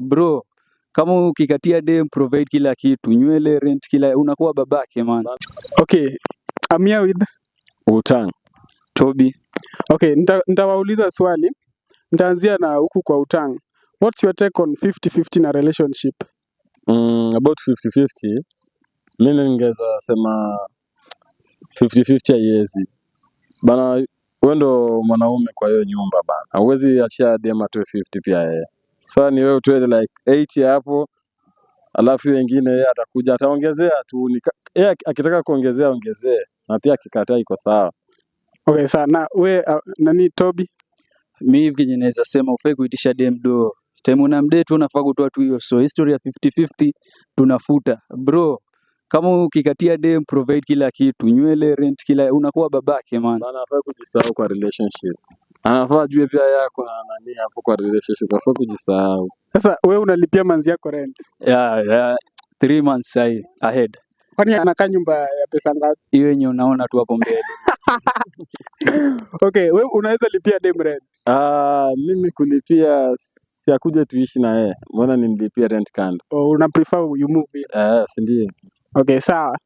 Bro, kama ukikatia dem provide kila kitu, nywele, rent, kila unakuwa babake man. Okay, I'm here with Utang. Toby. Okay, nitawauliza swali. Nitaanzia na huku kwa Utang. What's your take on 50-50 na relationship? About 50-50, mimi ningeweza sema 50-50 haiwezi. Bana, wewe ndo mwanaume kwa hiyo nyumba bana. Hauwezi achia dem atoe 50 pia yeye. Sasa ni wewe utoe like 80 hapo. Alafu wengine yeye atakuja ataongezea tu. Yeye akitaka kuongezea ongezee. Na pia akikataa iko sawa. Okay, sawa. Na we nani Toby? Mimi hivi kenye naweza sema ufai kuitisha dem do. Time una mdate unafaa kutoa tu hiyo. So history ya 50-50 tunafuta. Bro, kama ukikatia dem provide kila kitu, nywele, rent, kila unakuwa babake man. Bana, hafai kujisahau kwa relationship. Anafaa ajue pia yako na nani hapo kwa relationship. Hafai kujisahau. Sasa wewe unalipia manzi yako rent? Yeah, 3 months ahead. Kwani anakaa nyumba ya pesa ngapi? Hiyo yenye unaona tu hapo mbele. Okay, wewe unaweza lipia dem rent? Mimi kulipia si akuje tuishi na yeye. Mbona nimlipia rent kando? Or una prefer you move in? Si ndio? Okay, sawa.